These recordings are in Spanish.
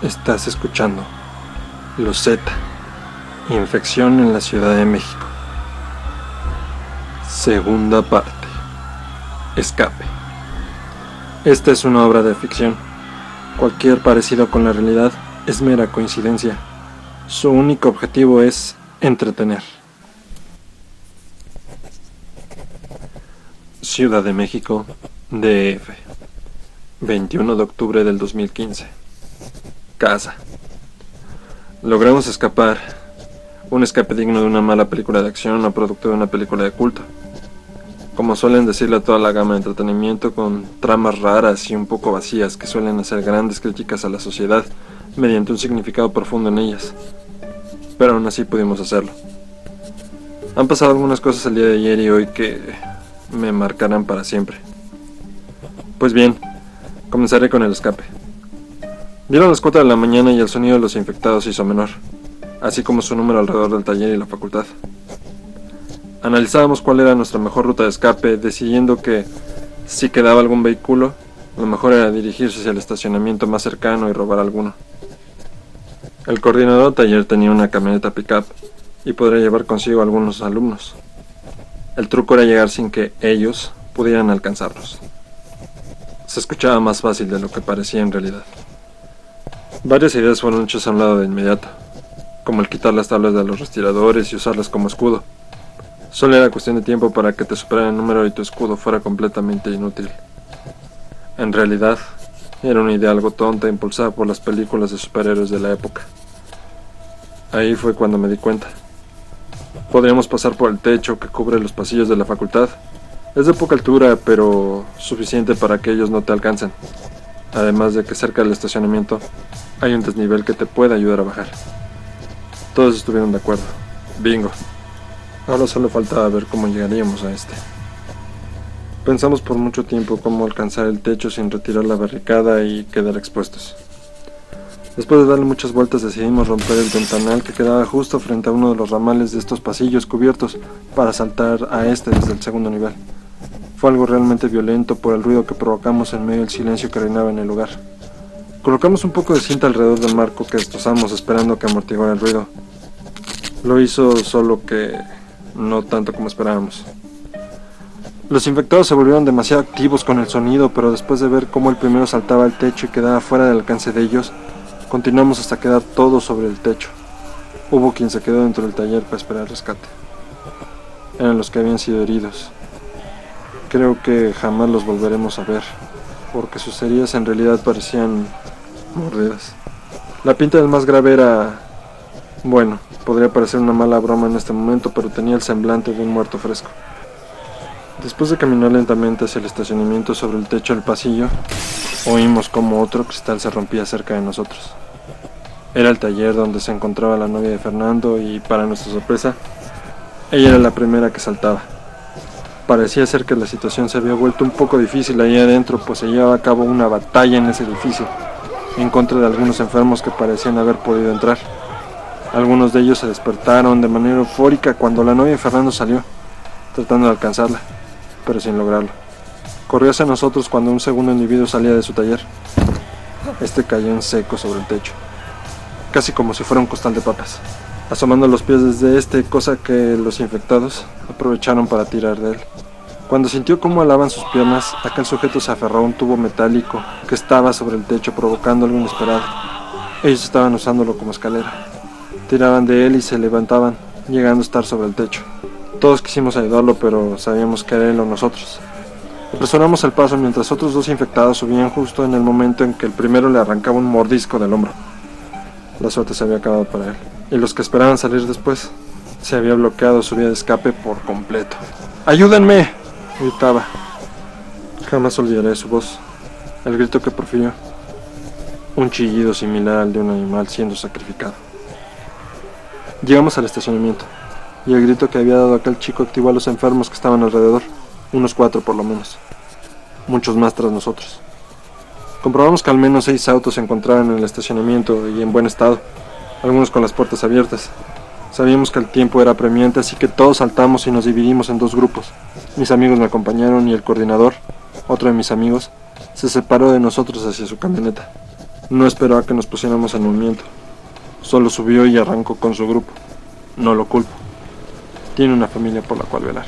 Estás escuchando Los Z, infección en la Ciudad de México. Segunda parte. Escape. Esta es una obra de ficción. Cualquier parecido con la realidad es mera coincidencia. Su único objetivo es entretener. Ciudad de México, DF. 21 de octubre del 2015. Casa. Logramos escapar. Un escape digno de una mala película de acción o producto de una película de culto. Como suelen decirle a toda la gama de entretenimiento con tramas raras y un poco vacías que suelen hacer grandes críticas a la sociedad mediante un significado profundo en ellas. Pero aún así pudimos hacerlo. Han pasado algunas cosas el día de ayer y hoy que me marcarán para siempre. Pues bien, comenzaré con el escape. Dieron las 4 de la mañana y el sonido de los infectados hizo menor, así como su número alrededor del taller y la facultad. Analizábamos cuál era nuestra mejor ruta de escape, decidiendo que, si quedaba algún vehículo, lo mejor era dirigirse hacia el estacionamiento más cercano y robar alguno. El coordinador del taller tenía una camioneta pick-up y podría llevar consigo a algunos alumnos. El truco era llegar sin que ellos pudieran alcanzarnos. Se escuchaba más fácil de lo que parecía en realidad. Varias ideas fueron hechas a un lado de inmediato, como el quitar las tablas de los respiradores y usarlas como escudo. Solo era cuestión de tiempo para que te superara el número y tu escudo fuera completamente inútil. En realidad, era una idea algo tonta impulsada por las películas de superhéroes de la época. Ahí fue cuando me di cuenta. Podríamos pasar por el techo que cubre los pasillos de la facultad. Es de poca altura, pero suficiente para que ellos no te alcancen. Además de que cerca del estacionamiento hay un desnivel que te puede ayudar a bajar. Todos estuvieron de acuerdo. Bingo. Ahora solo faltaba ver cómo llegaríamos a este. Pensamos por mucho tiempo cómo alcanzar el techo sin retirar la barricada y quedar expuestos. Después de darle muchas vueltas decidimos romper el ventanal que quedaba justo frente a uno de los ramales de estos pasillos cubiertos para saltar a este desde el segundo nivel. Fue algo realmente violento por el ruido que provocamos en medio del silencio que reinaba en el lugar. Colocamos un poco de cinta alrededor del marco que destrozamos esperando que amortiguara el ruido. Lo hizo, solo que no tanto como esperábamos. Los infectados se volvieron demasiado activos con el sonido, pero después de ver cómo el primero saltaba al techo y quedaba fuera del alcance de ellos, continuamos hasta quedar todos sobre el techo. Hubo quien se quedó dentro del taller para esperar el rescate. Eran los que habían sido heridos. Creo que jamás los volveremos a ver, porque sus heridas en realidad parecían mordidas. La pinta del más grave era... bueno, podría parecer una mala broma en este momento, pero tenía el semblante de un muerto fresco. Después de caminar lentamente hacia el estacionamiento sobre el techo del pasillo, oímos como otro cristal se rompía cerca de nosotros. Era el taller donde se encontraba la novia de Fernando y, para nuestra sorpresa, ella era la primera que saltaba. Parecía ser que la situación se había vuelto un poco difícil ahí adentro, pues se llevaba a cabo una batalla en ese edificio, en contra de algunos enfermos que parecían haber podido entrar. Algunos de ellos se despertaron de manera eufórica cuando la novia de Fernando salió, tratando de alcanzarla, pero sin lograrlo. Corrió hacia nosotros cuando un segundo individuo salía de su taller. Este cayó en seco sobre el techo, casi como si fuera un costal de papas, asomando los pies desde cosa que los infectados aprovecharon para tirar de él. Cuando sintió cómo alaban sus piernas, aquel sujeto se aferró a un tubo metálico que estaba sobre el techo, provocando algo inesperado. Ellos estaban usándolo como escalera. Tiraban de él y se levantaban, llegando a estar sobre el techo. Todos quisimos ayudarlo, pero sabíamos que era él o nosotros. Apresuramos el paso mientras otros dos infectados subían justo en el momento en que el primero le arrancaba un mordisco del hombro. La suerte se había acabado para él, y los que esperaban salir después, se había bloqueado su vía de escape por completo. ¡Ayúdenme!, gritaba. Jamás olvidaré su voz, el grito que profirió. Un chillido similar al de un animal siendo sacrificado. Llegamos al estacionamiento, y el grito que había dado aquel chico activó a los enfermos que estaban alrededor, unos 4 por lo menos, muchos más tras nosotros. Comprobamos que al menos 6 autos se encontraban en el estacionamiento y en buen estado, algunos con las puertas abiertas. Sabíamos que el tiempo era apremiante, así que todos saltamos y nos dividimos en 2 grupos. Mis amigos me acompañaron y el coordinador, otro de mis amigos, se separó de nosotros hacia su camioneta. No esperó a que nos pusiéramos en movimiento. Solo subió y arrancó con su grupo. No lo culpo. Tiene una familia por la cual velar.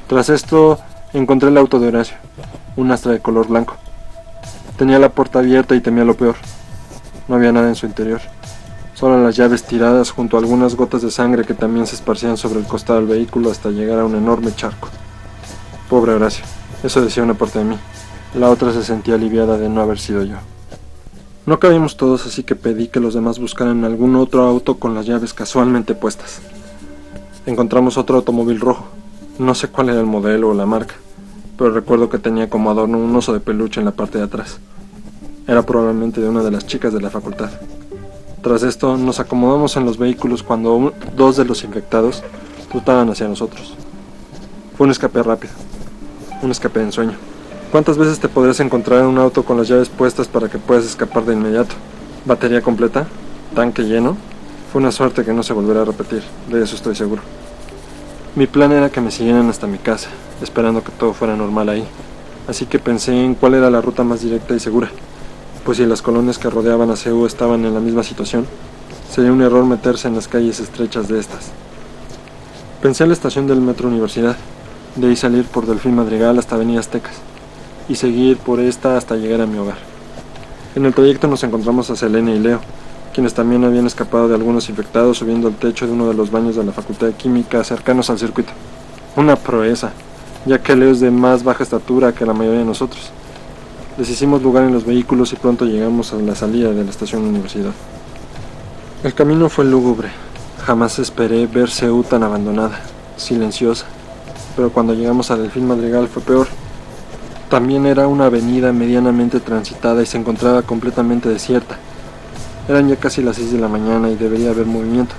Tras esto, encontré el auto de Horacio, un Astra de color blanco. Tenía la puerta abierta y temía lo peor. No había nada en su interior. Solo las llaves tiradas junto a algunas gotas de sangre que también se esparcían sobre el costado del vehículo hasta llegar a un enorme charco. Pobre Horacio, eso decía una parte de mí. La otra se sentía aliviada de no haber sido yo. No cabíamos todos, así que pedí que los demás buscaran algún otro auto con las llaves casualmente puestas. Encontramos otro automóvil rojo. No sé cuál era el modelo o la marca, pero recuerdo que tenía como adorno un oso de peluche en la parte de atrás. Era probablemente de una de las chicas de la facultad. Tras esto, nos acomodamos en los vehículos cuando dos de los infectados trotaban hacia nosotros. Fue un escape rápido, un escape de ensueño. ¿Cuántas veces te podrías encontrar en un auto con las llaves puestas para que puedas escapar de inmediato? ¿Batería completa? ¿Tanque lleno? Fue una suerte que no se volverá a repetir, de eso estoy seguro. Mi plan era que me siguieran hasta mi casa, esperando que todo fuera normal ahí. Así que pensé en cuál era la ruta más directa y segura, pues si las colonias que rodeaban a CEU estaban en la misma situación, sería un error meterse en las calles estrechas de estas. Pensé en la estación del Metro Universidad, de ahí salir por Delfín Madrigal hasta Avenida Aztecas, y seguir por esta hasta llegar a mi hogar. En el trayecto nos encontramos a Selene y Leo, quienes también habían escapado de algunos infectados subiendo al techo de uno de los baños de la Facultad de Química cercanos al circuito. Una proeza, ya que Leo es de más baja estatura que la mayoría de nosotros. Les hicimos lugar en los vehículos y pronto llegamos a la salida de la estación Universidad. El camino fue lúgubre. Jamás esperé ver CEU tan abandonada, silenciosa, pero cuando llegamos a Delfín Madrigal fue peor. También era una avenida medianamente transitada y se encontraba completamente desierta. Eran ya casi las 6 de la mañana y debería haber movimiento,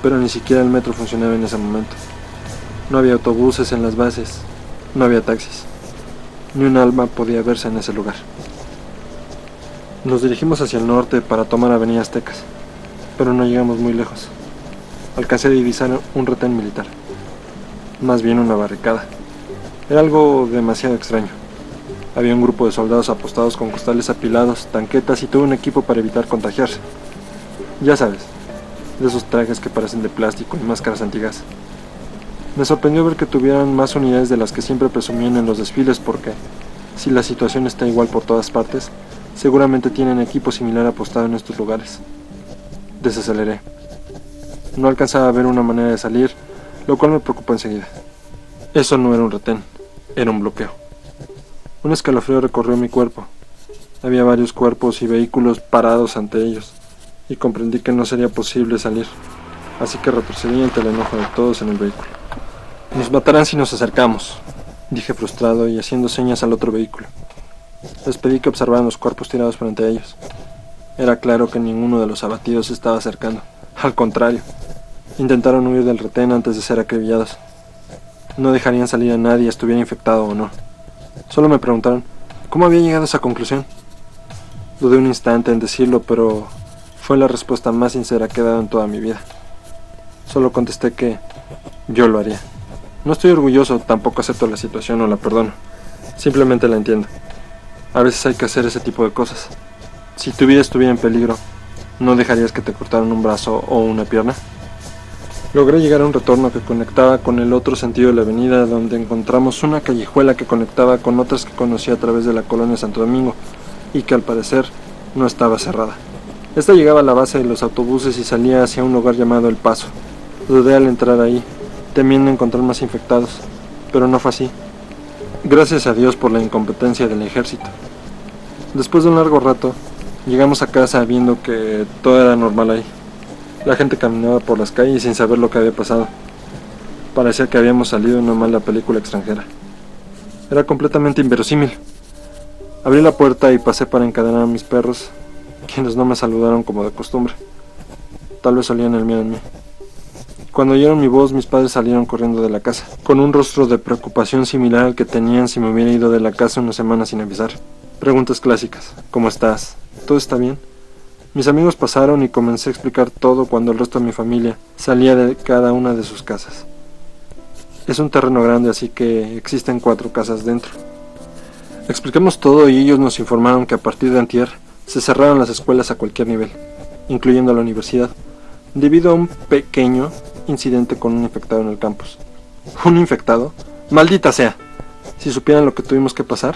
pero ni siquiera el metro funcionaba en ese momento. No había autobuses en las bases, no había taxis. Ni un alma podía verse en ese lugar. Nos dirigimos hacia el norte para tomar Avenida Aztecas, pero no llegamos muy lejos. Alcancé a divisar un retén militar, más bien una barricada. Era algo demasiado extraño. Había un grupo de soldados apostados con costales apilados, tanquetas y todo un equipo para evitar contagiarse. Ya sabes, de esos trajes que parecen de plástico y máscaras antigas. Me sorprendió ver que tuvieran más unidades de las que siempre presumían en los desfiles porque, si la situación está igual por todas partes, seguramente tienen equipo similar apostado en estos lugares. Desaceleré. No alcanzaba a ver una manera de salir, lo cual me preocupó enseguida. Eso no era un retén, era un bloqueo. Un escalofrío recorrió mi cuerpo. Había varios cuerpos y vehículos parados ante ellos, y comprendí que no sería posible salir, así que retrocedí ante el enojo de todos en el vehículo. Nos matarán si nos acercamos, dije frustrado y haciendo señas al otro vehículo. Les pedí que observaran los cuerpos tirados frente a ellos. Era claro que ninguno de los abatidos se estaba acercando. Al contrario, intentaron huir del retén antes de ser acribillados. No dejarían salir a nadie, estuviera infectado o no. Solo me preguntaron cómo había llegado a esa conclusión. Dudé un instante en decirlo, pero fue la respuesta más sincera que he dado en toda mi vida. Solo contesté que yo lo haría. No estoy orgulloso, tampoco acepto la situación o la perdono. Simplemente la entiendo. A veces hay que hacer ese tipo de cosas. Si tu vida estuviera en peligro, ¿no dejarías que te cortaran un brazo o una pierna? Logré llegar a un retorno que conectaba con el otro sentido de la avenida, donde encontramos una callejuela que conectaba con otras que conocí a través de la colonia Santo Domingo, y que al parecer no estaba cerrada. Esta llegaba a la base de los autobuses y salía hacia un lugar llamado El Paso. Dudé al entrar ahí, temiendo encontrar más infectados, pero no fue así. Gracias a Dios por la incompetencia del ejército. Después de un largo rato, llegamos a casa viendo que todo era normal ahí. La gente caminaba por las calles sin saber lo que había pasado. Parecía que habíamos salido de una mala película extranjera. Era completamente inverosímil. Abrí la puerta y pasé para encadenar a mis perros, quienes no me saludaron como de costumbre. Tal vez olían el miedo en mí. Cuando oyeron mi voz, mis padres salieron corriendo de la casa, con un rostro de preocupación similar al que tenían si me hubiera ido de la casa una semana sin avisar. Preguntas clásicas. ¿Cómo estás? ¿Todo está bien? Mis amigos pasaron y comencé a explicar todo cuando el resto de mi familia salía de cada una de sus casas. Es un terreno grande, así que existen 4 casas dentro. Explicamos todo y ellos nos informaron que a partir de antier Se cerraron las escuelas a cualquier nivel, incluyendo la universidad, debido a un pequeño incidente con un infectado en el campus. ¿Un infectado? ¡Maldita sea! Si supieran lo que tuvimos que pasar.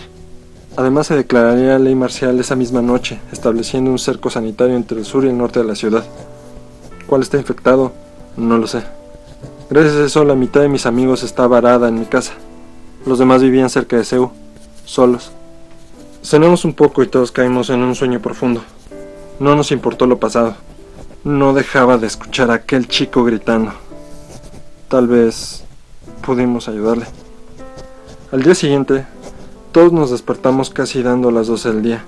Además se declararía ley marcial esa misma noche, estableciendo un cerco sanitario entre el sur y el norte de la ciudad. ¿Cuál está infectado? No lo sé. Gracias a eso, la mitad de mis amigos está varada en mi casa. Los demás vivían cerca de Ceú, solos. Cenamos un poco y todos caímos en un sueño profundo. No nos importó lo pasado. No dejaba de escuchar a aquel chico gritando. Tal vez pudimos ayudarle. Al día siguiente, todos nos despertamos casi dando las 12 del día.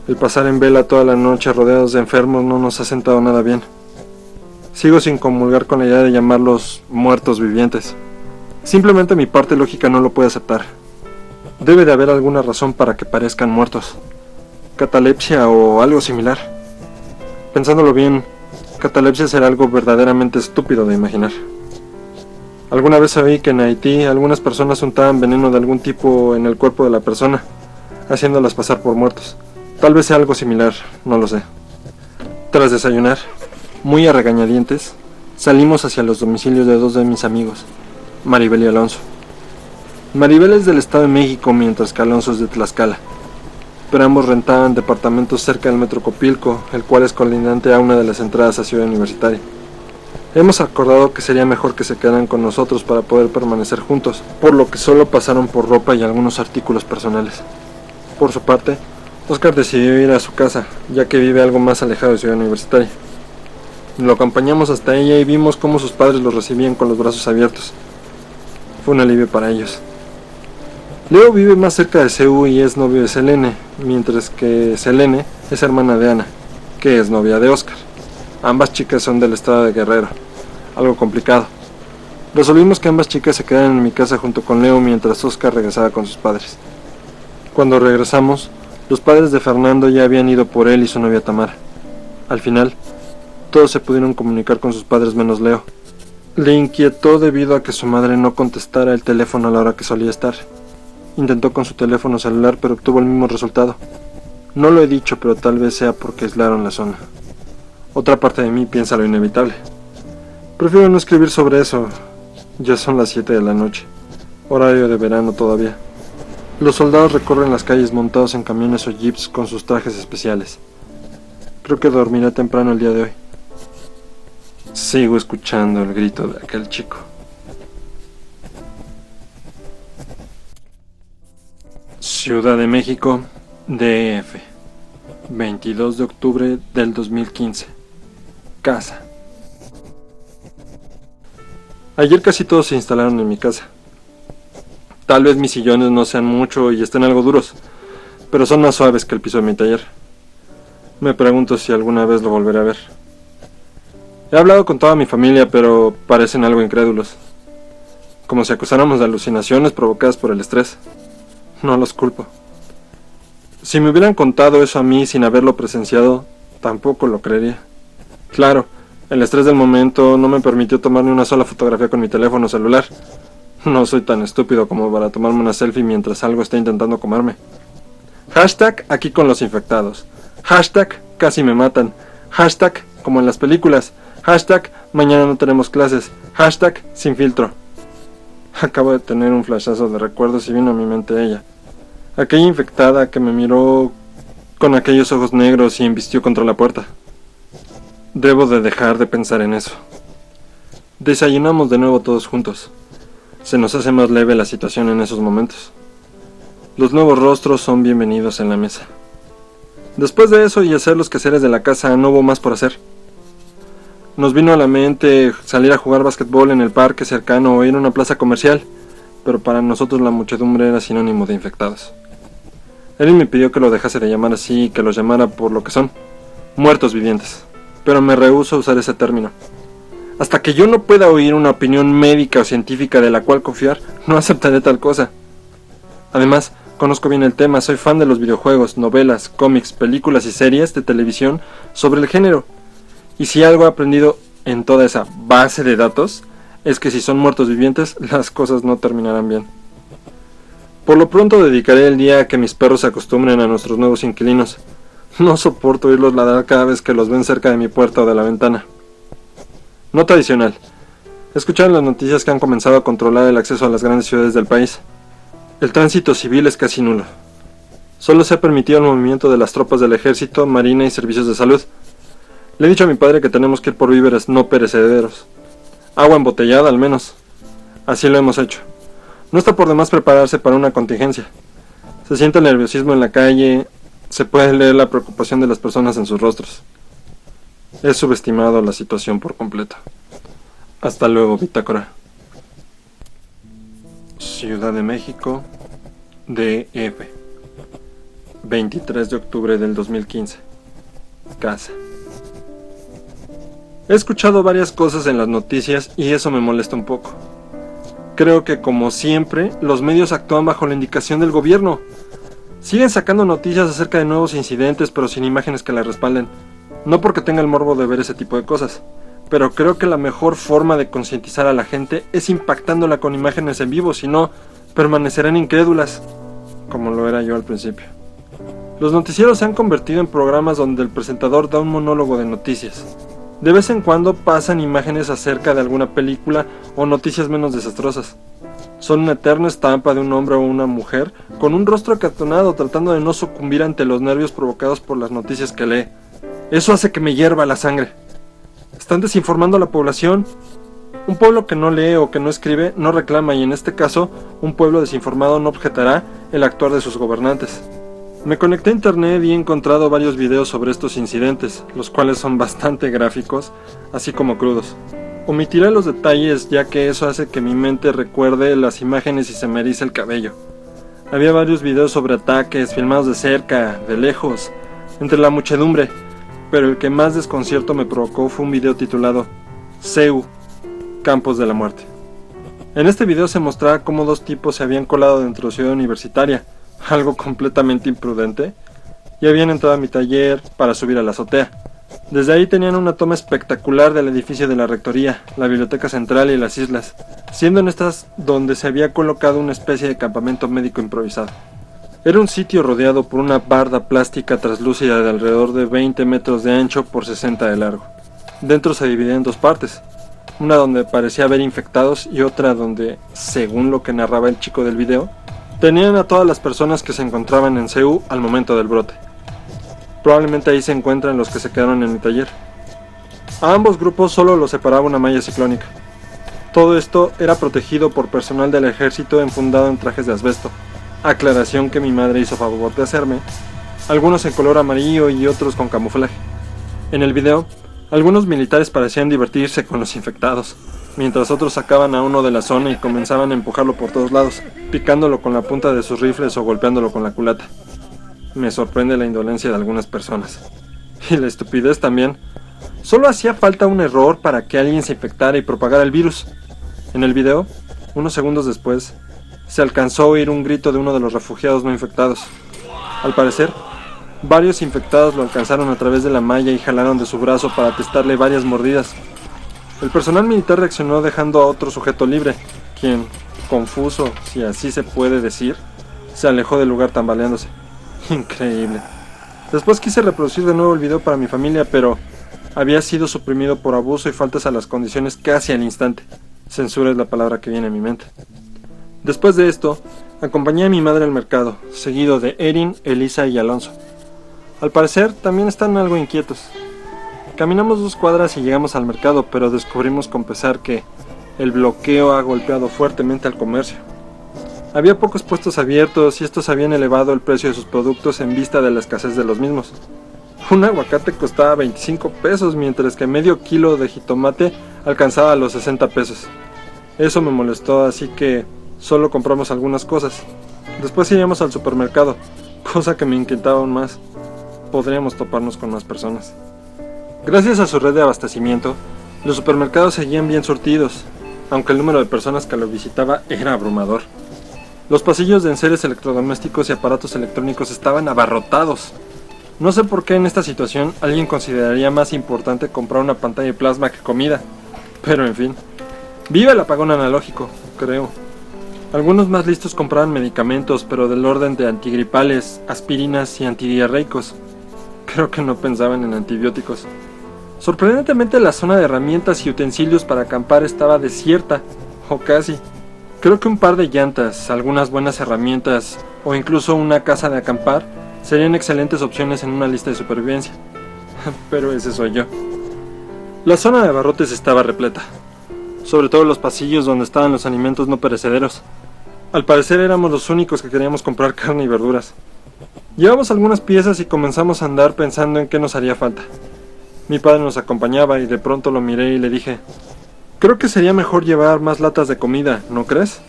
El pasar en vela toda la noche rodeados de enfermos no nos ha sentado nada bien. Sigo sin comulgar con la idea de llamarlos muertos vivientes. Simplemente mi parte lógica no lo puede aceptar. Debe de haber alguna razón para que parezcan muertos. Catalepsia o algo similar. Pensándolo bien, catalepsia será algo verdaderamente estúpido de imaginar. Alguna vez oí que en Haití algunas personas untaban veneno de algún tipo en el cuerpo de la persona, haciéndolas pasar por muertos. Tal vez sea algo similar, no lo sé. Tras desayunar, muy a regañadientes, salimos hacia los domicilios de dos de mis amigos, Maribel y Alonso. Maribel es del Estado de México, mientras que Alonso es de Tlaxcala, pero ambos rentaban departamentos cerca del Metro Copilco, el cual es colindante a una de las entradas a Ciudad Universitaria. Hemos acordado que sería mejor que se quedaran con nosotros para poder permanecer juntos, por lo que solo pasaron por ropa y algunos artículos personales. Por su parte, Oscar decidió ir a su casa, ya que vive algo más alejado de Ciudad Universitaria. Lo acompañamos hasta ella y vimos cómo sus padres los recibían con los brazos abiertos. Fue un alivio para ellos. Leo vive más cerca de Ceú y es novio de Selene, mientras que Selene es hermana de Ana, que es novia de Oscar. Ambas chicas son del estado de Guerrero, algo complicado. Resolvimos que ambas chicas se quedaran en mi casa junto con Leo mientras Oscar regresaba con sus padres. Cuando regresamos, los padres de Fernando ya habían ido por él y su novia Tamara. Al final, todos se pudieron comunicar con sus padres menos Leo. Le inquietó debido a que su madre no contestara el teléfono a la hora que solía estar. Intentó con su teléfono celular, pero obtuvo el mismo resultado. No lo he dicho, pero tal vez sea porque aislaron la zona. Otra parte de mí piensa lo inevitable. Prefiero no escribir sobre eso. Ya son las 7 de la noche. Horario de verano todavía. Los soldados recorren las calles montados en camiones o jeeps con sus trajes especiales. Creo que dormiré temprano el día de hoy. Sigo escuchando el grito de aquel chico. Ciudad de México, DF, 22 de octubre del 2015. Casa. Ayer casi todos se instalaron en mi casa. Tal vez mis sillones no sean mucho y estén algo duros, pero son más suaves que el piso de mi taller. Me pregunto si alguna vez lo volveré a ver. He hablado con toda mi familia, pero parecen algo incrédulos. Como si acusáramos de alucinaciones provocadas por el estrés. No los culpo. Si me hubieran contado eso a mí sin haberlo presenciado, tampoco lo creería. Claro, el estrés del momento no me permitió tomar ni una sola fotografía con mi teléfono celular. No soy tan estúpido como para tomarme una selfie mientras algo está intentando comerme. Hashtag aquí con los infectados. Hashtag casi me matan. Hashtag como en las películas. Hashtag mañana no tenemos clases. Hashtag sin filtro. Acabo de tener un flashazo de recuerdos y vino a mi mente ella. Aquella infectada que me miró con aquellos ojos negros y embistió contra la puerta. Debo de dejar de pensar en eso. Desayunamos de nuevo todos juntos. Se nos hace más leve la situación en esos momentos. Los nuevos rostros son bienvenidos en la mesa. Después de eso y hacer los quehaceres de la casa, no hubo más por hacer. Nos vino a la mente salir a jugar básquetbol en el parque cercano o ir a una plaza comercial, pero para nosotros la muchedumbre era sinónimo de infectados. Él me pidió que lo dejase de llamar así y que los llamara por lo que son, muertos vivientes, pero me rehúso a usar ese término. Hasta que yo no pueda oír una opinión médica o científica de la cual confiar, no aceptaré tal cosa. Además, conozco bien el tema, soy fan de los videojuegos, novelas, cómics, películas y series de televisión sobre el género. Y si algo he aprendido en toda esa base de datos, es que si son muertos vivientes, las cosas no terminarán bien. Por lo pronto dedicaré el día a que mis perros se acostumbren a nuestros nuevos inquilinos. No soporto oírlos ladrar cada vez que los ven cerca de mi puerta o de la ventana. Nota adicional. Escucharon las noticias que han comenzado a controlar el acceso a las grandes ciudades del país. El tránsito civil es casi nulo. Solo se ha permitido el movimiento de las tropas del ejército, marina y servicios de salud. Le he dicho a mi padre que tenemos que ir por víveres no perecederos. Agua embotellada al menos. Así lo hemos hecho. No está por demás prepararse para una contingencia. Se siente el nerviosismo en la calle, se puede leer la preocupación de las personas en sus rostros. He subestimado la situación por completo. Hasta luego, bitácora. Ciudad de México, DF. 23 de octubre del 2015. Casa. He escuchado varias cosas en las noticias y eso me molesta un poco. Creo que, como siempre, los medios actúan bajo la indicación del gobierno. Siguen sacando noticias acerca de nuevos incidentes, pero sin imágenes que las respalden. No porque tenga el morbo de ver ese tipo de cosas, pero creo que la mejor forma de concientizar a la gente es impactándola con imágenes en vivo, si no, permanecerán incrédulas, como lo era yo al principio. Los noticieros se han convertido en programas donde el presentador da un monólogo de noticias. De vez en cuando pasan imágenes acerca de alguna película o noticias menos desastrosas. Son una eterna estampa de un hombre o una mujer con un rostro acartonado tratando de no sucumbir ante los nervios provocados por las noticias que lee. Eso hace que me hierva la sangre. Están desinformando a la población. Un pueblo que no lee o que no escribe no reclama, y en este caso, un pueblo desinformado no objetará el actuar de sus gobernantes. Me conecté a internet y he encontrado varios videos sobre estos incidentes, los cuales son bastante gráficos, así como crudos. Omitiré los detalles, ya que eso hace que mi mente recuerde las imágenes y se me erice el cabello. Había varios videos sobre ataques, filmados de cerca, de lejos, entre la muchedumbre, pero el que más desconcierto me provocó fue un video titulado CEU, Campos de la Muerte. En este video se mostraba cómo dos tipos se habían colado dentro de Ciudad Universitaria, algo completamente imprudente, y habían entrado a mi taller para subir a la azotea. Desde ahí tenían una toma espectacular del edificio de la rectoría, la biblioteca central y las islas, siendo en estas donde se había colocado una especie de campamento médico improvisado. Era un sitio rodeado por una barda plástica translúcida de alrededor de 20 metros de ancho por 60 de largo. Dentro se dividía en dos partes, una donde parecía haber infectados y otra donde, según lo que narraba el chico del video, tenían a todas las personas que se encontraban en CEU al momento del brote. Probablemente ahí se encuentran los que se quedaron en mi taller. A ambos grupos solo los separaba una malla ciclónica. Todo esto era protegido por personal del ejército enfundado en trajes de asbesto. Aclaración que mi madre hizo favor de hacerme, algunos en color amarillo y otros con camuflaje. En el video, algunos militares parecían divertirse con los infectados, mientras otros sacaban a uno de la zona y comenzaban a empujarlo por todos lados, picándolo con la punta de sus rifles o golpeándolo con la culata. Me sorprende la indolencia de algunas personas. Y la estupidez también. Solo hacía falta un error para que alguien se infectara y propagara el virus. En el video, unos segundos después, se alcanzó a oír un grito de uno de los refugiados no infectados. Al parecer, varios infectados lo alcanzaron a través de la malla y jalaron de su brazo para atestarle varias mordidas. El personal militar reaccionó dejando a otro sujeto libre, quien, confuso, si así se puede decir, se alejó del lugar tambaleándose. Increíble. Después quise reproducir de nuevo el video para mi familia, pero había sido suprimido por abuso y faltas a las condiciones casi al instante. Censura es la palabra que viene a mi mente. Después de esto, acompañé a mi madre al mercado, seguido de Erin, Elisa y Alonso. Al parecer, también están algo inquietos. Caminamos 2 cuadras y llegamos al mercado, pero descubrimos con pesar que el bloqueo ha golpeado fuertemente al comercio. Había pocos puestos abiertos y estos habían elevado el precio de sus productos en vista de la escasez de los mismos. Un aguacate costaba 25 pesos, mientras que medio kilo de jitomate alcanzaba los 60 pesos. Eso me molestó, así que solo compramos algunas cosas. Después iríamos al supermercado, cosa que me inquietaba aún más. Podríamos toparnos con más personas. Gracias a su red de abastecimiento, los supermercados seguían bien surtidos, aunque el número de personas que lo visitaba era abrumador. Los pasillos de enseres electrodomésticos y aparatos electrónicos estaban abarrotados. No sé por qué en esta situación alguien consideraría más importante comprar una pantalla de plasma que comida, pero en fin. Viva el apagón analógico, creo. Algunos más listos compraban medicamentos, pero del orden de antigripales, aspirinas y antidiarreicos. Creo que no pensaban en antibióticos. Sorprendentemente la zona de herramientas y utensilios para acampar estaba desierta, o casi. Creo que un par de llantas, algunas buenas herramientas o incluso una casa de acampar serían excelentes opciones en una lista de supervivencia. Pero ese soy yo. La zona de abarrotes estaba repleta, sobre todo los pasillos donde estaban los alimentos no perecederos. Al parecer éramos los únicos que queríamos comprar carne y verduras. Llevamos algunas piezas y comenzamos a andar pensando en qué nos haría falta. Mi padre nos acompañaba y de pronto lo miré y le dije: creo que sería mejor llevar más latas de comida, ¿no crees?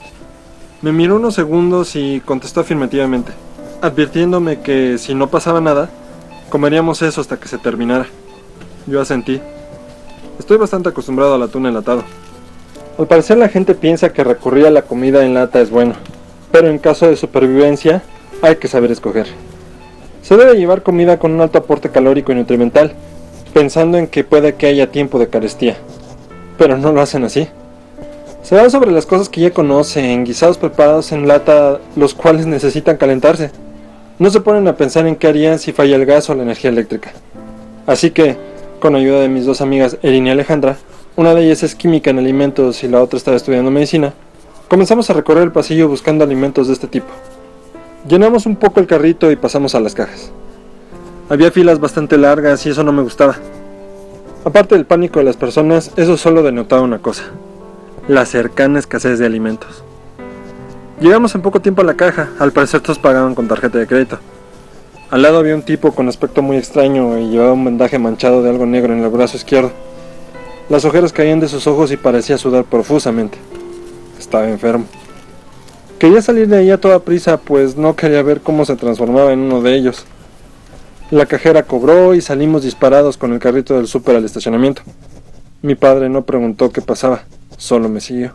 Me miró unos segundos y contestó afirmativamente, advirtiéndome que si no pasaba nada, comeríamos eso hasta que se terminara. Yo asentí. Estoy bastante acostumbrado al atún enlatado. Al parecer la gente piensa que recurrir a la comida en lata es bueno, pero en caso de supervivencia hay que saber escoger. Se debe llevar comida con un alto aporte calórico y nutrimental, pensando en que puede que haya tiempo de carestía. Pero no lo hacen así. Se van sobre las cosas que ya conocen, guisados preparados en lata, los cuales necesitan calentarse. No se ponen a pensar en qué harían si falla el gas o la energía eléctrica. Así que, con ayuda de mis dos amigas Erin y Alejandra, una de ellas es química en alimentos y la otra estaba estudiando medicina, comenzamos a recorrer el pasillo buscando alimentos de este tipo. Llenamos un poco el carrito y pasamos a las cajas. Había filas bastante largas y eso no me gustaba. Aparte del pánico de las personas, eso solo denotaba una cosa: la cercana escasez de alimentos. Llegamos en poco tiempo a la caja, al parecer todos pagaban con tarjeta de crédito. Al lado había un tipo con aspecto muy extraño y llevaba un vendaje manchado de algo negro en el brazo izquierdo. Las ojeras caían de sus ojos y parecía sudar profusamente. Estaba enfermo. Quería salir de ahí a toda prisa, pues no quería ver cómo se transformaba en uno de ellos. La cajera cobró y salimos disparados con el carrito del súper al estacionamiento. Mi padre no preguntó qué pasaba, solo me siguió.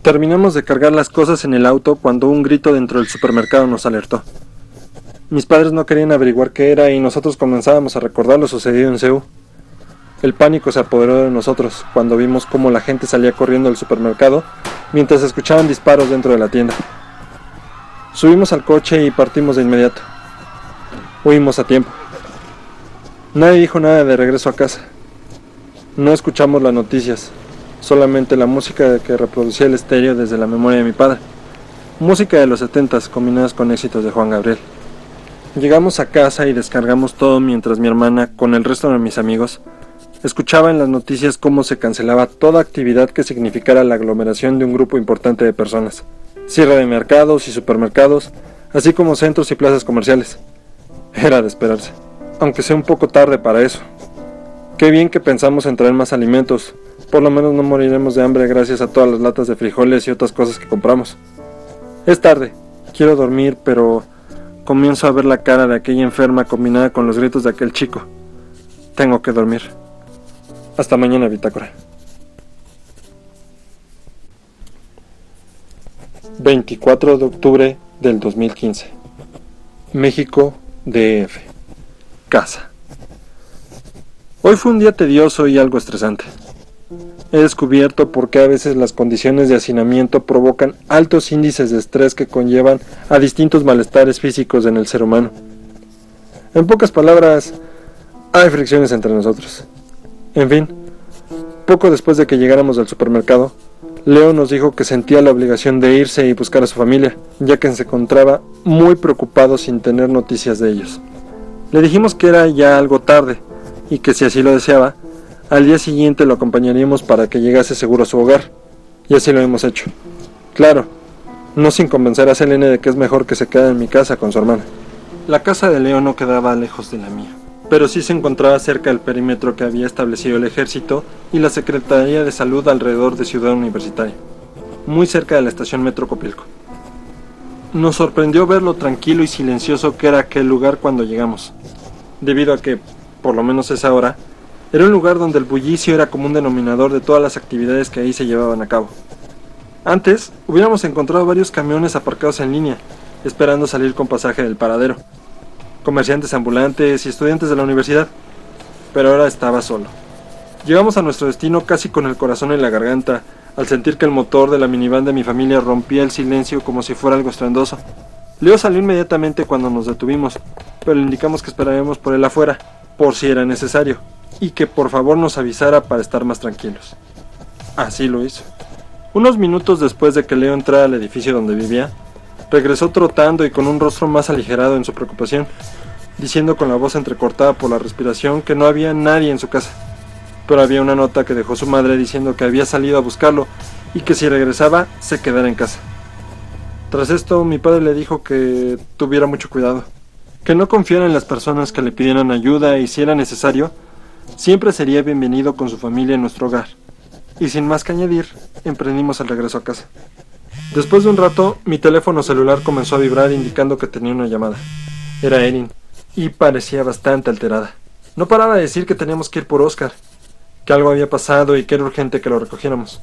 Terminamos de cargar las cosas en el auto cuando un grito dentro del supermercado nos alertó. Mis padres no querían averiguar qué era y nosotros comenzábamos a recordar lo sucedido en Seúl. El pánico se apoderó de nosotros cuando vimos cómo la gente salía corriendo del supermercado mientras escuchaban disparos dentro de la tienda. Subimos al coche y partimos de inmediato. Huimos a tiempo. Nadie dijo nada de regreso a casa. No escuchamos las noticias, solamente la música que reproducía el estéreo desde la memoria de mi padre. Música de los 70s combinadas con éxitos de Juan Gabriel. Llegamos a casa y descargamos todo mientras mi hermana, con el resto de mis amigos, escuchaba en las noticias cómo se cancelaba toda actividad que significara la aglomeración de un grupo importante de personas. Cierre de mercados y supermercados, así como centros y plazas comerciales. Era de esperarse, aunque sea un poco tarde para eso. Qué bien que pensamos en traer más alimentos, por lo menos no moriremos de hambre gracias a todas las latas de frijoles y otras cosas que compramos. Es tarde, quiero dormir, pero comienzo a ver la cara de aquella enferma combinada con los gritos de aquel chico. Tengo que dormir. Hasta mañana, bitácora. 24 de octubre del 2015. México, DF. Casa. Hoy fue un día tedioso y algo estresante. He descubierto por qué a veces las condiciones de hacinamiento provocan altos índices de estrés que conllevan a distintos malestares físicos en el ser humano. En pocas palabras, hay fricciones entre nosotros. En fin, poco después de que llegáramos al supermercado, Leo nos dijo que sentía la obligación de irse y buscar a su familia, ya que se encontraba muy preocupado sin tener noticias de ellos. Le dijimos que era ya algo tarde, y que si así lo deseaba, al día siguiente lo acompañaríamos para que llegase seguro a su hogar, y así lo hemos hecho. Claro, no sin convencer a Selene de que es mejor que se quede en mi casa con su hermana. La casa de Leo no quedaba lejos de la mía, pero sí se encontraba cerca del perímetro que había establecido el ejército y la Secretaría de Salud alrededor de Ciudad Universitaria, muy cerca de la estación Metro Copilco. Nos sorprendió ver lo tranquilo y silencioso que era aquel lugar cuando llegamos, debido a que, por lo menos a esa hora, era un lugar donde el bullicio era común denominador de todas las actividades que ahí se llevaban a cabo. Antes, hubiéramos encontrado varios camiones aparcados en línea, esperando salir con pasaje del paradero, comerciantes ambulantes y estudiantes de la universidad, pero ahora estaba solo. Llegamos a nuestro destino casi con el corazón en la garganta, al sentir que el motor de la minivan de mi familia rompía el silencio como si fuera algo estruendoso. Leo salió inmediatamente cuando nos detuvimos, pero le indicamos que esperaríamos por él afuera, por si era necesario, y que por favor nos avisara para estar más tranquilos. Así lo hizo. Unos minutos después de que Leo entrara al edificio donde vivía, regresó trotando y con un rostro más aligerado en su preocupación, diciendo con la voz entrecortada por la respiración que no había nadie en su casa, pero había una nota que dejó su madre diciendo que había salido a buscarlo y que si regresaba se quedara en casa. Tras esto, mi padre le dijo que tuviera mucho cuidado, que no confiara en las personas que le pidieran ayuda y si era necesario, siempre sería bienvenido con su familia en nuestro hogar. Y sin más que añadir, emprendimos el regreso a casa. Después de un rato, mi teléfono celular comenzó a vibrar indicando que tenía una llamada. Era Erin, y parecía bastante alterada. No paraba de decir que teníamos que ir por Oscar, que algo había pasado y que era urgente que lo recogiéramos.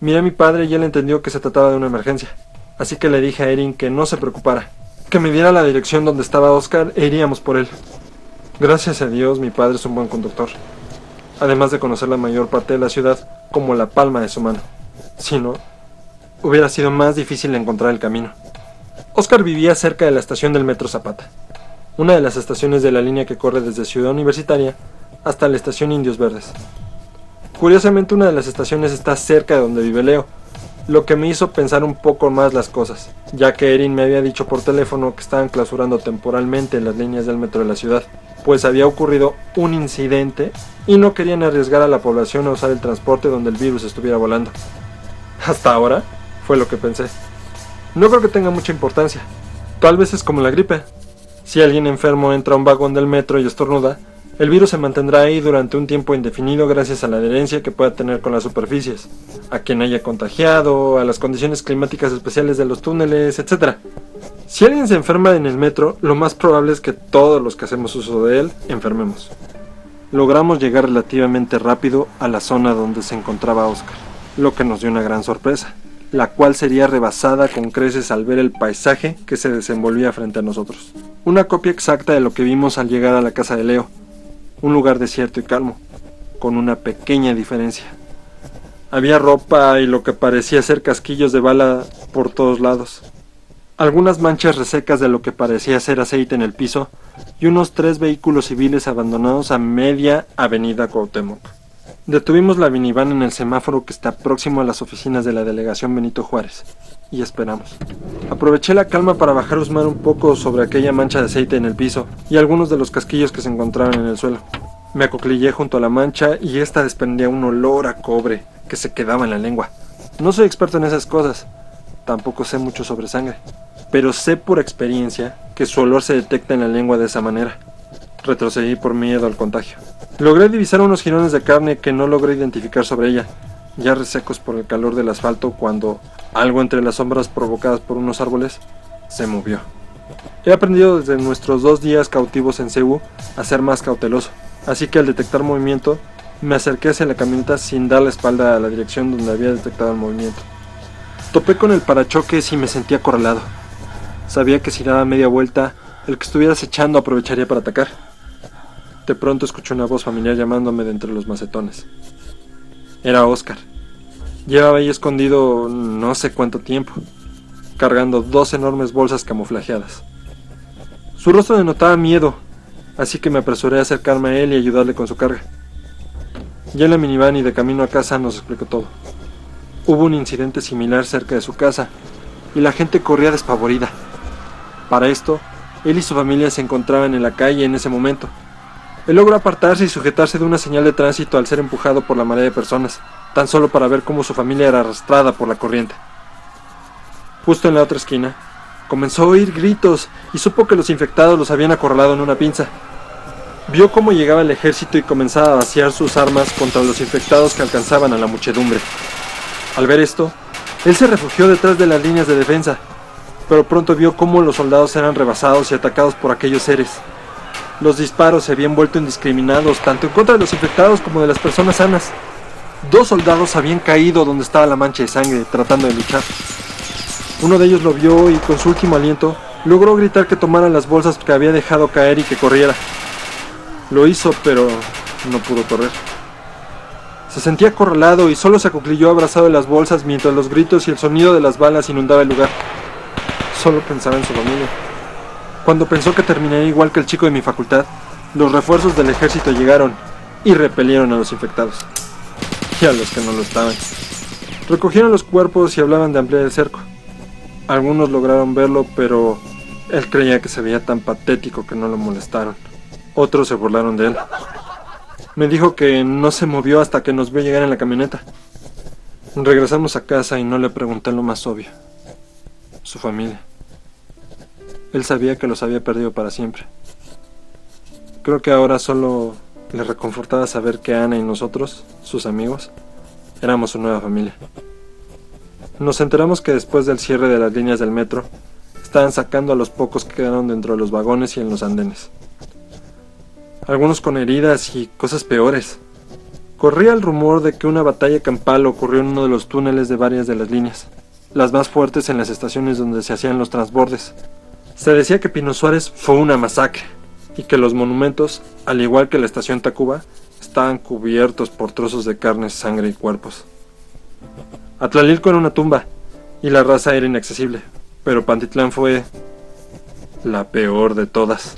Miré a mi padre y él entendió que se trataba de una emergencia, así que le dije a Erin que no se preocupara, que me diera la dirección donde estaba Oscar e iríamos por él. Gracias a Dios, mi padre es un buen conductor, además de conocer la mayor parte de la ciudad como la palma de su mano. Si no, hubiera sido más difícil encontrar el camino. Oscar vivía cerca de la estación del Metro Zapata, una de las estaciones de la línea que corre desde Ciudad Universitaria hasta la estación Indios Verdes. Curiosamente, una de las estaciones está cerca de donde vive Leo, lo que me hizo pensar un poco más las cosas, ya que Erin me había dicho por teléfono que estaban clausurando temporalmente las líneas del metro de la ciudad, pues había ocurrido un incidente y no querían arriesgar a la población a usar el transporte donde el virus estuviera volando. Hasta ahora, fue lo que pensé. No creo que tenga mucha importancia. Tal vez es como la gripe. Si alguien enfermo entra a un vagón del metro y estornuda, el virus se mantendrá ahí durante un tiempo indefinido gracias a la adherencia que pueda tener con las superficies, a quien haya contagiado, a las condiciones climáticas especiales de los túneles, etc. Si alguien se enferma en el metro, lo más probable es que todos los que hacemos uso de él enfermemos. Logramos llegar relativamente rápido a la zona donde se encontraba Oscar, lo que nos dio una gran sorpresa, la cual sería rebasada con creces al ver el paisaje que se desenvolvía frente a nosotros. Una copia exacta de lo que vimos al llegar a la casa de Leo, un lugar desierto y calmo, con una pequeña diferencia. Había ropa y lo que parecía ser casquillos de bala por todos lados, algunas manchas resecas de lo que parecía ser aceite en el piso y unos 3 vehículos civiles abandonados a media avenida Cuauhtémoc. Detuvimos la minivan en el semáforo que está próximo a las oficinas de la delegación Benito Juárez y esperamos. Aproveché la calma para bajar a husmear un poco sobre aquella mancha de aceite en el piso y algunos de los casquillos que se encontraban en el suelo. Me acoclillé junto a la mancha y esta desprendía un olor a cobre que se quedaba en la lengua. No soy experto en esas cosas, tampoco sé mucho sobre sangre, pero sé por experiencia que su olor se detecta en la lengua de esa manera. Retrocedí por miedo al contagio. Logré divisar unos jirones de carne que no logré identificar sobre ella, ya resecos por el calor del asfalto cuando algo entre las sombras provocadas por unos árboles se movió. He aprendido desde nuestros 2 días cautivos en Cebu a ser más cauteloso, así que al detectar movimiento me acerqué hacia la camioneta sin dar la espalda a la dirección donde había detectado el movimiento. Topé con el parachoques y me sentí acorralado. Sabía que si daba media vuelta, el que estuviera acechando aprovecharía para atacar. De pronto escuché una voz familiar llamándome de entre los macetones. Era Oscar. Llevaba ahí escondido no sé cuánto tiempo, cargando 2 enormes bolsas camuflajeadas. Su rostro denotaba miedo, así que me apresuré a acercarme a él y ayudarle con su carga. Ya en la minivan y de camino a casa nos explicó todo. Hubo un incidente similar cerca de su casa y la gente corría despavorida. Para esto, él y su familia se encontraban en la calle en ese momento. Él logró apartarse y sujetarse de una señal de tránsito al ser empujado por la marea de personas, tan solo para ver cómo su familia era arrastrada por la corriente. Justo en la otra esquina, comenzó a oír gritos y supo que los infectados los habían acorralado en una pinza. Vio cómo llegaba el ejército y comenzaba a vaciar sus armas contra los infectados que alcanzaban a la muchedumbre. Al ver esto, él se refugió detrás de las líneas de defensa, pero pronto vio cómo los soldados eran rebasados y atacados por aquellos seres. Los disparos se habían vuelto indiscriminados, tanto en contra de los infectados como de las personas sanas. 2 soldados habían caído donde estaba la mancha de sangre, tratando de luchar. Uno de ellos lo vio y con su último aliento, logró gritar que tomara las bolsas que había dejado caer y que corriera. Lo hizo, pero no pudo correr. Se sentía acorralado y solo se acoclilló abrazado de las bolsas mientras los gritos y el sonido de las balas inundaba el lugar. solo pensaba en su familia. Cuando pensó que terminaría igual que el chico de mi facultad, los refuerzos del ejército llegaron y repelieron a los infectados. Y a los que no lo estaban. Recogieron los cuerpos y hablaban de ampliar el cerco. Algunos lograron verlo, pero él creía que se veía tan patético que no lo molestaron. Otros se burlaron de él. Me dijo que no se movió hasta que nos vio llegar en la camioneta. Regresamos a casa y no le pregunté lo más obvio. Su familia. Él sabía que los había perdido para siempre. Creo que ahora solo le reconfortaba saber que Ana y nosotros, sus amigos, éramos su nueva familia. Nos enteramos que después del cierre de las líneas del metro, estaban sacando a los pocos que quedaron dentro de los vagones y en los andenes. Algunos con heridas y cosas peores. Corría el rumor de que una batalla campal ocurrió en uno de los túneles de varias de las líneas, las más fuertes en las estaciones donde se hacían los transbordes. Se decía que Pino Suárez fue una masacre, y que los monumentos, al igual que la estación Tacuba, estaban cubiertos por trozos de carne, sangre y cuerpos. Atlalilco era una tumba, y la raza era inaccesible, pero Pantitlán fue la peor de todas.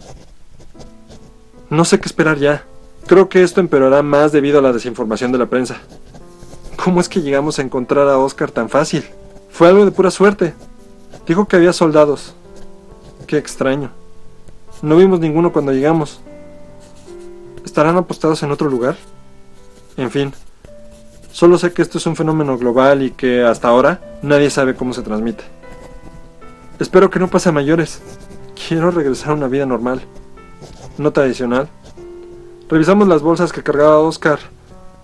No sé qué esperar ya. Creo que esto empeorará más debido a la desinformación de la prensa. ¿Cómo es que llegamos a encontrar a Oscar tan fácil? Fue algo de pura suerte. Dijo que había soldados. Qué extraño. No vimos ninguno cuando llegamos. ¿Estarán apostados en otro lugar? En fin, solo sé que esto es un fenómeno global y que hasta ahora nadie sabe cómo se transmite. Espero que no pase a mayores. Quiero regresar a una vida normal. Nota adicional. Revisamos las bolsas que cargaba Oscar.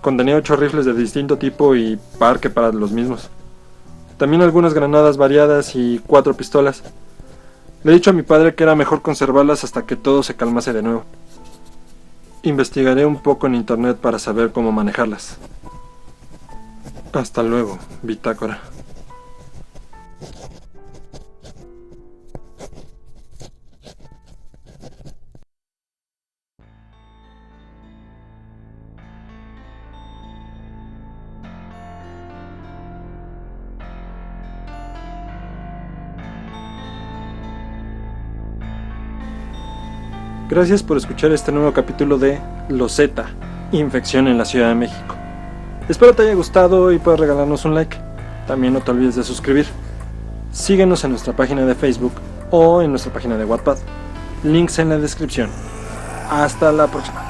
Contenía 8 rifles de distinto tipo y parque para los mismos. También algunas granadas variadas y 4 pistolas. Le he dicho a mi padre que era mejor conservarlas hasta que todo se calmase de nuevo. Investigaré un poco en internet para saber cómo manejarlas. Hasta luego, bitácora. Gracias por escuchar este nuevo capítulo de Loseta, Infección en la Ciudad de México. Espero te haya gustado y puedas regalarnos un like. También no te olvides de suscribir. Síguenos en nuestra página de Facebook o en nuestra página de Wattpad. Links en la descripción. Hasta la próxima.